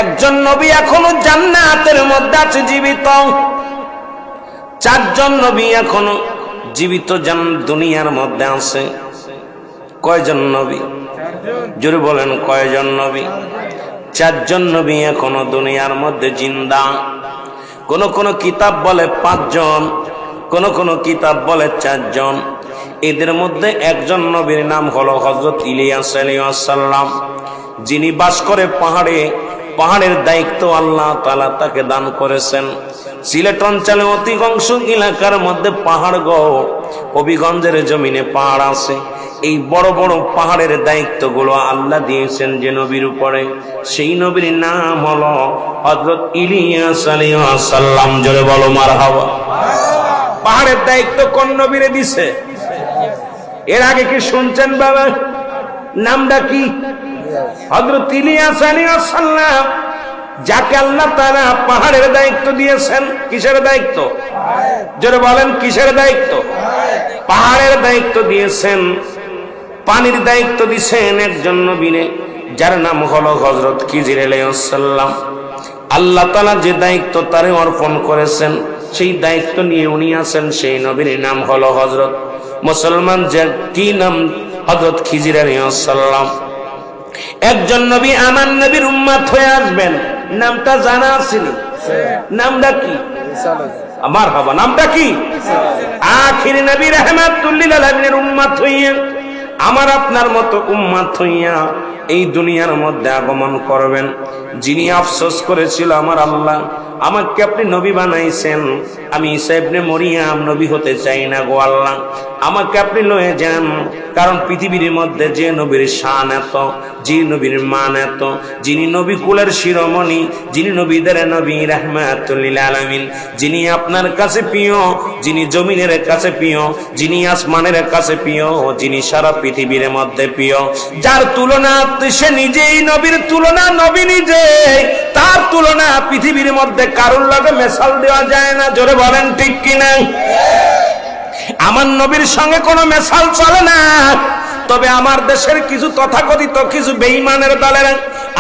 একজন নবী এখনো জান্নাতের মধ্যে আছে জীবিত, চারজন নবী এখনো জীবিত দুনিয়ার মধ্যে আছে। কয়জন নবী? জোরে বলেন কয়জন নবী? চারজন নবী এখনো দুনিয়ার মধ্যে জিন্দা। কোন কোন কিতাব বলে 5 জন, কোন কোন কিতাব বলে 4 জন। এদের মধ্যে একজন নবীর নাম হলো হযরত ইলিয়াস আলাইহিস সালাম, যিনি বাস করে পাহাড়ে। পাহাড়ের দায়িত্ব আল্লাহ তাআলা তাকে দান করেছেন। সিলেট অঞ্চলে অধিকাংশ এলাকার মধ্যে পাহাড় গো, হবিগঞ্জের জমিনে পাহাড় আছে। এই বড় বড় পাহাড়ের দায়িত্বগুলো আল্লাহ দিয়েছেন যে নবীর উপরে, সেই নবীর নাম হলো হযরত ইলিয়াস আলাইহিস সালাম। জোরে বলো মারহাবা। পাহাড়ের দায়িত্ব কোন নবীরে দিছে? এর আগে কি শুনছেন বাবা? নামটা কি? হযরত ইলিয়াস আলাইহিস সালাম, যাকে আল্লাহ তাআলা পাহাড়ের দায়িত্ব দিয়েছেন। কিসের দায়িত্ব? জোরে বলেন কিসের দায়িত্ব? পাহাড়ের দায়িত্ব দিয়েছেন। পানির দায়িত্ব দিয়েছেন একজন নবীরে, যার নাম হলো হযরত খিজির আলাইহিস সালাম। আল্লাহ তাআলা যে দায়িত্ব তারে অর্পণ করেছেন, সেই দায়িত্ব নিয়ে উনি আছেন। সেই নবীর নাম হলো হযরত মুসলমান, যে কি নাম? হযরত খিজির আলাইহিস সালাম। একজন নবী আমার নবীর উম্মত হয়ে আসবেন, নামটা জানা আছে? নামটা কি? আমার বাবা নামটা কি? আখির নবী রাহমাতুল লিল আলামিনের উম্মত হইয়া, আমার আপনার মতো উম্মত হইয়া এই দুনিয়ার মধ্যে আগমন করবেন। যিনি আফসোস করেছিল, আমার আল্লাহ আমাকে আপনি নবী বানাইছেন, আমি ঈসা ইবনে মরিয়ম নবী হতে চাই না গো আল্লাহ, আমাকে আপনি লয়ে যান। কারণ পৃথিবীর মধ্যে যে নবীর শান এত, যে নবীর মান এত, যিনি নবী কুলের শিরোমণি, যিনি নবীদের নবী রাহমাতুল লিল আলামিন, যিনি আপনার কাছে প্রিয়, যিনি জমিনের কাছে প্রিয়, যিনি আসমানের কাছে প্রিয়, যিনি সারা পৃথিবীর মধ্যে প্রিয়, যার তুলনা সে নিজেই নবীর তুলনা, নবী নিজে, তার তুলনা পৃথিবীর মধ্যে কারোর লগে মেশাল দেওয়া যায় না। জোরে বলেন ঠিক কিনা? আমার নবীর সঙ্গে কোনো মেশাল চলে না। তবে আমার দেশের কিছু তথাকথিত কিছু বেঈমানের দলেরা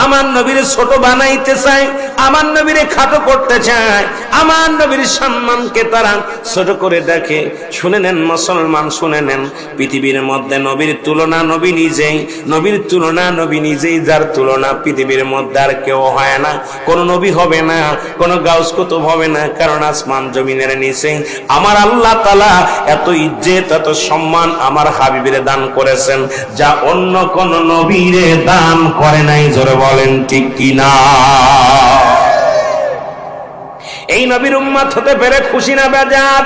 আমার নবীর ছোট বানাইতে চায়, আমার নবীরে খাটো করতে চায়, আমার নবীর সম্মানকে তারা ছোট করে দেখে। শুনে নেন মুসলমান, শুনে নেন, পৃথিবীর মধ্যে নবীর তুলনা নবী নিজেই, নবীর তুলনা নবী নিজেই, যার তুলনা পৃথিবীর মধ্যে আর কেউ হয় না। কোন নবী হবে না, কোন গাউস কুতুব হবে না, কারণ আসমান জমিনের নিচে আমার আল্লাহ তাআলা এত ইজ্জত, এত সম্মান আমার হাবিবের দান করেছেন, যা অন্য কোন নবীরে দান করে নাই। জোরে বলেন ঠিক কিনা? এই নবীর উম্মত হতে পেরে খুশি না বেজার?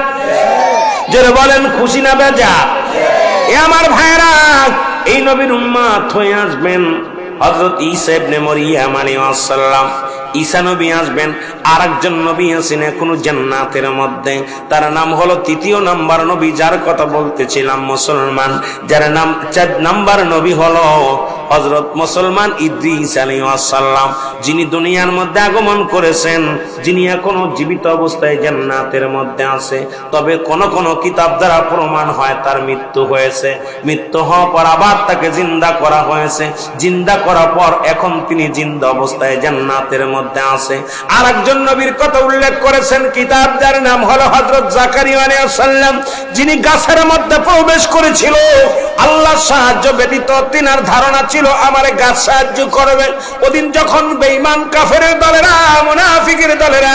জোরে বলেন খুশি না বেজার? এ আমার ভাইরা, এই নবীর উম্মত হয়ে আসবেন হযরত ঈসা ইবনে মরিয়ম আলাইহিস সালাম। ঈসা নবী আসবেন। আর একজন নবী আছেন এখনো জান্নাতের মধ্যে, তার নাম হলো 3 নাম্বার নবী, যার কথা বলতেছিলাম মুসলমান, যার নাম 4 নাম্বার নবী হলো হযরত মুসলমান ইদ্রিস আলাইহিস সালাম, যিনি দুনিয়ার মধ্যে আগমন করেছেন, যিনি এখনো জীবিত অবস্থায় জান্নাতের মধ্যে আছে। তবে কোন কোন কিতাব দ্বারা প্রমাণ হয় তার মৃত্যু হয়েছে। মৃত্যু হওয়ার পর আবার তাকে জিন্দা করা হয়েছে। জিন্দা করার পর এখন তিনি জিন্দা অবস্থায় জান্নাতের মধ্যে আছে। আর একজন নবীর কথা উল্লেখ করেছেন কিতাব, যার নাম হলো হযরত জাকারিয়া আলাইহিস সালাম, যিনি গাছের মধ্যে প্রবেশ করেছিল। আল্লাহর সাহায্য ব্যতীত তিনার ধারণা ছিল আমারে গাছ সাহায্য করবে। ওদিন যখন বেঈমান কাফেরের দলেরা, মুনাফিকের দলেরা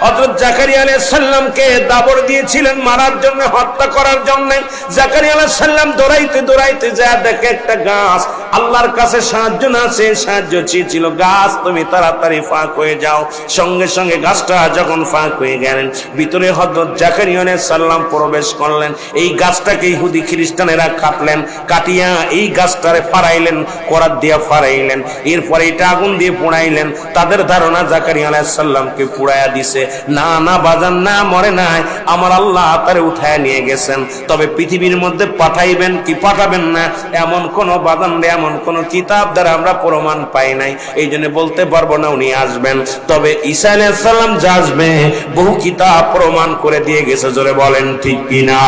হযরত জাকারিয়া আলাইহিস সালামকে দাবড় দিয়েছিলেন মারার জন্য, হত্যা করার জন্য, জাকারিয়া আলাইহিস সালাম দৌড়াইতে দৌড়াইতে যা দেখে একটা গাছ, আল্লাহর কাছে সাহায্য না চেয়ে সাহায্য চেয়েছিল, গাছ তুমি তাড়াতাড়ি ফাঁক হয়ে যাও। সঙ্গে সঙ্গে গাছটা যখন ফাঁক হয়ে গেলেন, ভিতরে হযরত জাকারিয়া আলাইহিস সালাম প্রবেশ করলেন। এই গাছটাকে ইহুদি খ্রিস্টানেরা কাটলেন, কাটিয়া এই গাছটারে ফাড়াইলেন, করাত দিয়া ফাড়াইলেন, এরপরে এটা আগুন দিয়ে পোড়াইলেন। তাদের ধারণা জাকারিয়া আলাইহিস সালামকে পোড়ায়া দিছে। না না বাজান, না, মরে নাই, আমার আল্লাহ তারে উঠায় নিয়ে গেছেন। তবে পৃথিবীর মধ্যে পাঠাইবেন কি পাঠাবেন না, এমন কোন বাজান, এমন কোন কিতাব দ্বারা আমরা প্রমাণ পাই নাই। এই জন্য বলতে পারবো না উনি আসবেন। তবে ঈসা আলাইহিস সালাম যা আসবে বহু কিতাব প্রমাণ করে দিয়ে গেছে। জোরে বলেন ঠিক কিনা?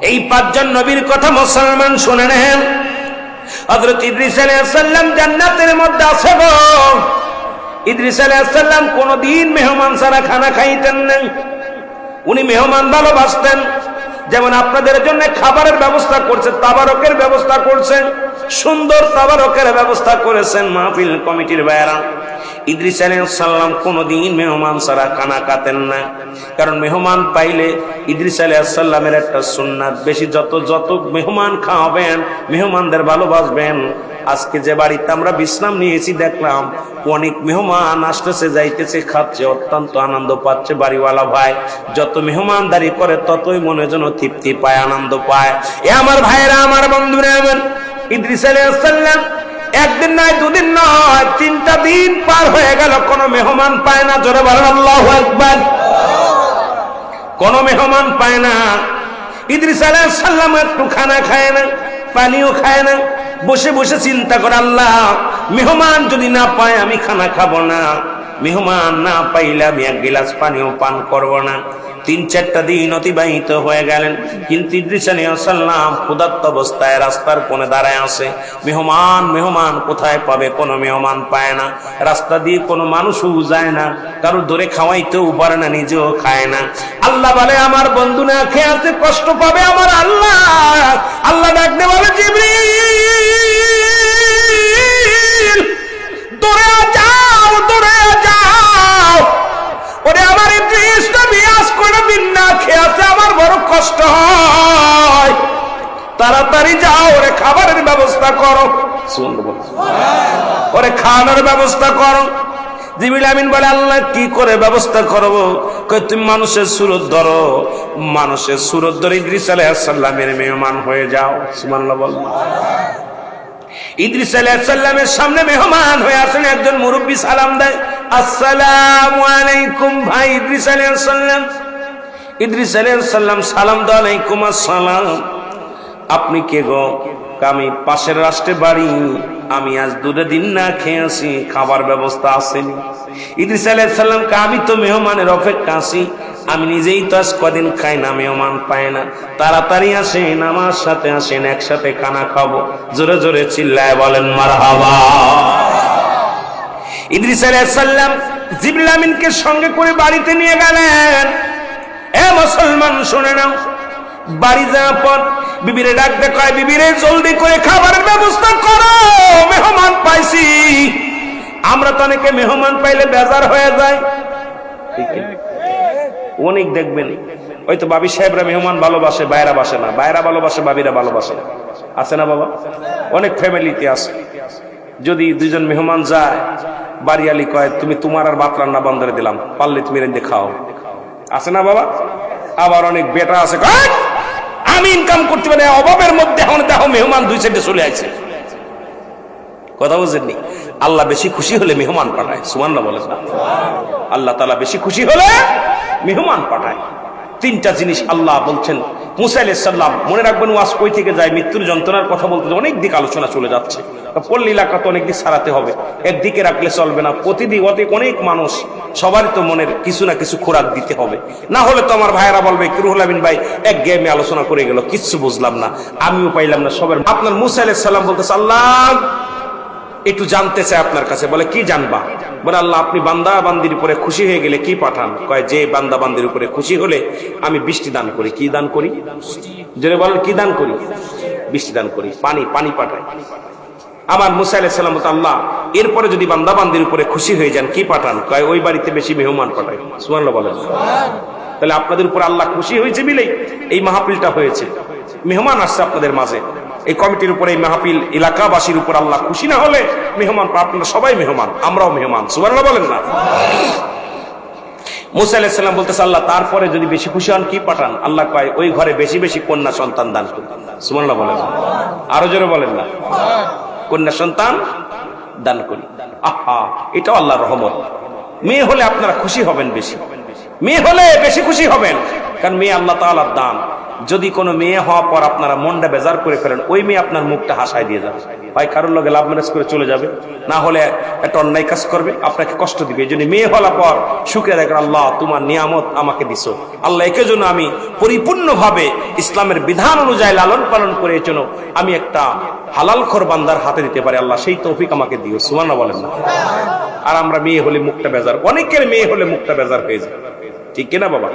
এই 5 জন নবীর কথা মুসলমান শুনে নেন। হযরত ইদ্রিস আলাইহিস সালাম জান্নাতের মধ্যে আছে গো। ইদ্রিস আলাইহিস সালাম কোনদিন মেহমান ছাড়া খানা খাইতেন না। উনি মেহমান ভালোবাসতেন। যেমন আপনাদের জন্য খাবারের ব্যবস্থা করছেন, তাবারকের ব্যবস্থা করছেন, সুন্দর তাবারকের ব্যবস্থা করেছেন মাহফিল কমিটির ভাইরা। ইদ্রিস আলাইহিস সালাম কোনদিন মেহমান ছাড়া খানা খাতেন না। কারণ মেহমান পাইলে ইদ্রিস আলাইহিস সালামের একটা সুন্নাত, বেশি যত মেহমান খাওয়াবেন, মেহমানদের ভালোবাসবেন। আজকে যে বাড়িতে আমরা বিশ্রাম নিয়েছি দেখলাম অনেক মেহমান আসতেছে, যাইতেছে, খাচ্ছে, অত্যন্ত আনন্দ পাচ্ছে বাড়িওয়ালা ভাই। যত মেহমানদারি করে ততই মনে যেন তৃপ্তি পায়, আনন্দ পায়। এ আমার ভাইরা, আমার বন্ধুরা, আমার ইদ্রিস আলাইহিস সালাম একদিন নয়, দুদিন নয়, 3টা দিন পার হয়ে গেল, কোনো মেহমান পায় না। জোরে বলেন আল্লাহু আকবার। কোনো মেহমান পায় না। ইদ্রিস আলাইহিস সালাম একটু খানা খায় না, পানিও খায় না। বসে বসে চিন্তা করে, আল্লাহ মেহমান যদি না পায় আমি খানা খাবো না, মেহমান না পাইলে আমি এক গিলাস পানিও পান করব না। 3-4টা দিন অতিবাহিত হয়ে গেলেন, কিন্তু ইদ্রিস আলাইহিস সালাম ক্ষুধার্ত অবস্থায় রাস্তার কোণে দাঁড়ায় আছে। মেহমান কোথায় পাবে? কোনো মেহমান পায় না। রাস্তা দিয়ে কোনো মানুষও যায় না, কারো ধরে খাওয়াইতেও পারে না, নিজেও খায় না। আল্লাহ বলে, আমার বন্ধু না খেয়ে আছে, কষ্ট পাবে আমার আল্লাহ। আল্লাহ ডাকতে বলে, জিবরিল দৌড়ে যাও, দৌড়ে যাও, ওরে আমার ইদ্রিস নবী আজ কোনদিন না খেয়ে আছে, আমার বড় কষ্ট হয়, তাড়াতাড়ি যাও, ওরে খাবারের ব্যবস্থা করো, ওরে খাওয়ানোর ব্যবস্থা করো। জিবরিল আমিন বলে, আল্লাহ কি করে ব্যবস্থা করবো? তুমি মানুষের সুরত ধরো, মানুষের সুরত ধরে ইদ্রিস আলাইহিস সালামের মেহমান হয়ে যাও। সুবহানাল্লাহ বল। ইদ্রিস আলাইহিস সালামের সামনে মেহমান হয়ে আসেন একজন মুরব্বী, সালাম দেয়, আসসালামু আলাইকুম ভাই ইদ্রিস আলাইহিস সালাম। ইদ্রিস আলাইহিস সালাম সালাম দেয়, আলাইকুম আসসালাম। আপনি কে গো? আমি পাশের রাষ্ট্রে বাড়ি, আমি আজ 2 দিন না খেয়ে আছি, খাবার ব্যবস্থা আসেনি। ইদ্রিস আলাইহিস সালামকে, আমি তো মেহমানের অপেক্ষা আছি, আমি নিজেই তো আজ কদিন খাই না, মেহমান পায় না, তাড়াতাড়ি আসেন, আমার সাথে আসেন, একসাথে খানা খাবো। জোরে জোরে চিল্লায় বলেন মারহাবা। ইদ্রিস আলাইহিস সালাম জিবরিল আমিনকে সঙ্গে করে বাড়িতে নিয়ে গেলেন। এ মুসলমান শুনে নাও, বাড়ি যাওয়ার পর বিবিরে ডাকতে কয়, বিবিরে জলদি করে খাবারের ব্যবস্থা করো, মেহমান পাইছি। আমরা তো অনেকে মেহমান পাইলে বেজার হয়ে যায়, অনেক দেখবেন হয়তো বাবি সাহেবরা মেহমান ভালোবাসে, বাইরা বাসে না, বাইরা ভালোবাসে, বাবিরা ভালোবাসে, আছে না বাবা? অনেক ফ্যামিলিতে আছে। যদি 2 জন মেহমান যায়, বাড়িয়ালি কয়, তুমি তোমার আর ভাত রান্না বন্ধ করে দিলাম, পারলে তুমি রেঁধে খাও, আছে না বাবা? আবার অনেক বেটা আছে, আমি ইনকাম করতে পারি, অভাবের মধ্যে এখন দেখো মেহমান 2 সাইডে চলে আসছে। কথা বুঝেননি? আল্লাহ বেশি খুশি হলে মেহমান পাঠায়। সুবহানাল্লাহ বলেন না? আল্লাহ তাআলা বেশি খুশি হলে মেহমান পাঠায়। 3টা জিনিস আল্লাহ বলছেন। মুসা আলাইহিস সালাম, মনে রাখবেন ওয়াজ কই থেকে যায়, মৃত্যুর যন্ত্রণার কথা বলতে অনেক দিক আলোচনা চলে যাচ্ছে, পল্লী এলাকা তো অনেক দিক সারাতে হবে, একদিকে রাখলে চলবে না। প্রতিদিন অনেক মানুষ, সবারই তো মনের কিছু না কিছু খোরাক দিতে হবে, না হলে তো আমার ভাইয়েরা বলবে, রুহুল আমিন ভাই এক গেমে আলোচনা করে গেল, কিচ্ছু বুঝলাম না, আমিও পাইলাম না, সবার। আপনার মুসা আলাইহিস সালাম বলতেছে, আল্লাহ একটু জানতে চাই আপনার কাছে। বলে, কি জানবা? বলে, আল্লাহ আপনি বান্দা বান্দির উপরে খুশি হয়ে গেলে কি পাঠান? কয়, যে বান্দা বান্দির উপরে খুশি হলে আমি বৃষ্টি দান করি। কি দান করি? জোরে বলেন, কি দান করি? বৃষ্টি দান করি, পানি পাঠাই। আমার মুসা আলাইহিস সালাম বলতে, আল্লাহ এরপরে যদি বান্দা বান্দির উপরে খুশি হয়ে যান কি পাঠান? কয়, ওই বাড়িতে বেশি মেহমান পাঠাই। সুবহানাল্লাহ বলেন। তাহলে আপনাদের উপর আল্লাহ খুশি হয়েছে বিলেই এই মাহফিলটা হয়েছে, মেহমান আসছে আপনাদের মাঝে। এই কমিটির উপরে, এই মাহফিল এলাকাবাসীর উপর আল্লাহ খুশি না হলে মেহমান, আপনারা সবাই মেহমান, আমরাও মেহমান। সুবহানাল্লাহ বলেন না? মুসা আলাইহিস সালাম বলতেছে, আল্লাহ তারপরে যদি বেশি খুশি হন কি পাঠান? আল্লাহ কয়, ওই ঘরে বেশি বেশি কন্যা সন্তান দান করুন। সুবহানাল্লাহ বলেন। আরো জোরে বলেন না? কন্যা সন্তান দান করি। আহা, এটাও আল্লাহর রহমত। মেয়ে হলে আপনারা খুশি হবেন বেশি, মেয়ে হলে বেশি খুশি হবেন, কারণ মেয়ে আল্লাহ তাআলার দান। যদি কোনো মেয়ে হওয়ার পর আপনারা মনটা বেজার করে ফেলেন, ওই মেয়ে আপনার মুখটা হাসায় দিয়ে যাবে, হয় কারোর লগে লাভ ম্যারেজ করে চলে যাবে, না হলে একটা অন্যায় কাজ করবে, আপনাকে কষ্ট দিবে। এই জন্য মেয়ে হওয়ার পর শুকরিয়া আদায় করেন, আল্লাহ তোমার নিয়ামত আমাকে দিছো, আল্লাহ একে জন্য আমি পরিপূর্ণভাবে ইসলামের বিধান অনুযায়ী লালন পালন করে এই জন্য আমি একটা হালাল খোর বান্দার হাতে দিতে পারি, আল্লাহ সেই তৌফিক আমাকে দিও। সুবহানাল্লাহ বলেন না? আর আমরা মেয়ে হলে মুখটা বেজার, অনেকের মেয়ে হলে মুখটা বেজার হয়ে যায়, ঠিক কিনা বাবা?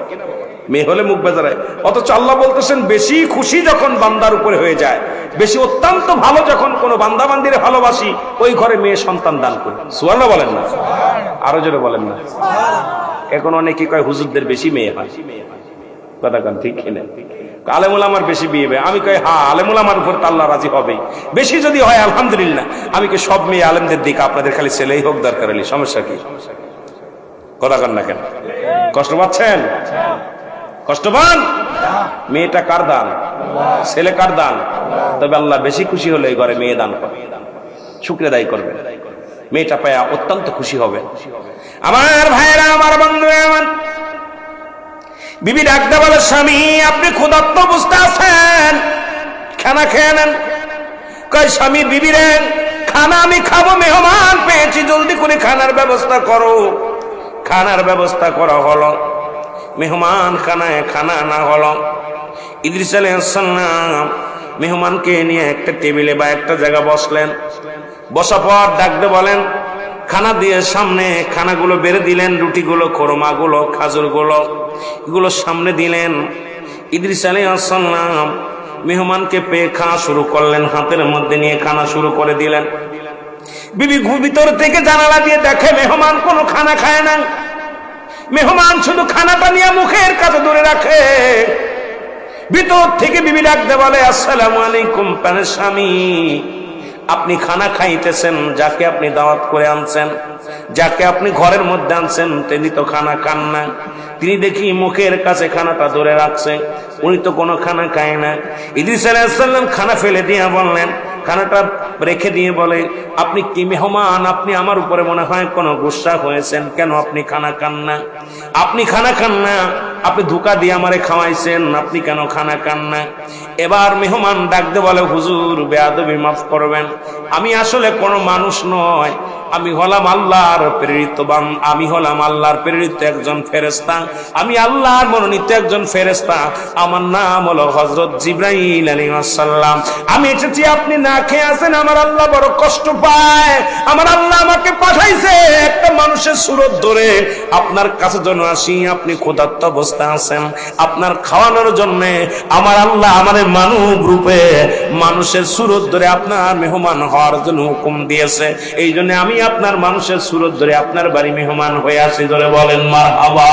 মেয়ে হলে মুখ বেজার হয়, অথচ আল্লাহ বলতেছেন বেশি খুশি যখন বান্দার উপরে হয়ে যায়, বেশি অত্যন্ত ভালো যখন কোনো বান্দা বান্দিরে ভালোবাসি, ওই ঘরে মেয়ে সন্তান দান করি। সুবহানাল্লাহ বলেন না? আরো জোরে বলেন না? এখন অনেকে কয় হুজুরদের বেশি মেয়ে হয়, কথা কান ঠিক কিনা? আলেমুল আমার বেশি বিয়ে হবে, আমি কই হ্যাঁ আলেমুল আমার উপর তো আল্লাহ রাজি হবে, বেশি যদি হয় আলহামদুলিল্লাহ। আমি কি সব মেয়ে আলেমদের দিকে, আপনাদের খালি ছেলেই হোক দরকার হলে, সমস্যা কি? কথা কান না কেন? কষ্ট পাচ্ছেন? কষ্ট পান? মেয়েটা কার দান? ছেলে কার দান? তবে আল্লাহ বেশি খুশি হলে এই ঘরে মেয়ে দান করে, শুকরিয়া আদায় করবেন, মেয়েটা পায়া অত্যন্ত খুশি হবে। আমার ভাইরা, আমার বন্ধুরা, আমার বিবি ডাকতে বলে, স্বামী আপনি ক্ষুধার্ত অবস্থা আছেন, খানা খেয়ে নেন। কয় স্বামী, বিবি রে খানা আমি খাবো, মেহমান পেয়েছি, জলদি করে খানার ব্যবস্থা করো। খানার ব্যবস্থা করা হলো, মেহমান খানায় খানা না হলো, ইদ্রিস আলাইহিস সালাম মেহমানকে নিয়ে একটা টেবিলে বা একটা জায়গা বসলেন। বসা পর ডাকতে বলেন, খানা দিয়ে সামনে খানাগুলো বেড়ে দিলেন, রুটিগুলো, খোরমাগুলো, খাজুরগুলো, এগুলো সামনে দিলেন। ইদ্রিস আলাইহিস সালাম মেহমানকে পেয়ে খাওয়া শুরু করলেন, হাতের মধ্যে নিয়ে খানা শুরু করে দিলেন। বিবি ভিতর থেকে জানালা দিয়ে দেখে মেহমান কোনো খানা খায় না, মেহমান শুধু খানাটা নিয়ে মুখের কাছে ধরে রাখে। ভিতর থেকে বিবি ডাকতে বলে, আসসালামু আলাইকুম প্রাণের স্বামী, আপনি খানা খাইতেছেন, যাকে আপনি দাওয়াত করে আনছেন, যাকে আপনি ঘরের মধ্যে আনছেন, তিনি তো খানা খান না, তিনি দেখি মুখের কাছে খানাটা ধরে রাখছে, উনি তো কোনো খানা খায় না। ইদ্রিস আলাইহিস সালাম খানা ফেলে দিয়ে বললেন, খানাটা রেখে দিয়ে বলে, আপনি কি মেহমান, আপনি আমার উপরে মনে হয় কোনো গুসা হয়েছেন, কেন আপনি খানা খান না? আপনি খানা খান না, আপনি ধোঁকা দিয়ে আমারে খাওয়াইছেন, আপনি কেন খানা খান না? এবার মেহমান ডাকতে বলে, হুজুর বেয়াদবি মাফ করবেন, আমি আসলে কোনো মানুষ নয়, আমি হলাম আল্লাহর প্রেরিত আমি হলাম আল্লাহর প্রেরিত একজন ফেরেশতা, আমি আল্লাহর মনোনীত একজন ফেরেশতা, আমার নাম হলো হযরত জিবরাইল আলাইহিস সালাম। আমি এসেছি, আপনি না খেয়ে আছেন, আমার আল্লাহ বড় কষ্ট পায়, আমার আল্লাহ আমাকে পাঠাইছে একটা মানুষের সুরত ধরে আপনার কাছে যেন আসি, আপনি ক্ষুধার্ত অবস্থা আছেন, আপনার খাওয়ানোর জন্য আমার আল্লাহ আমাদের মানব রূপে মানুষের সুরত ধরে আপনার মেহমান হওয়ার জন্য হুকুম দিয়েছে, এই জন্য আমি আপনার মানুষের সুরত ধরে আপনার বাড়ি মেহমান হয়ে আসি। ধরে বলেন মারহাবা।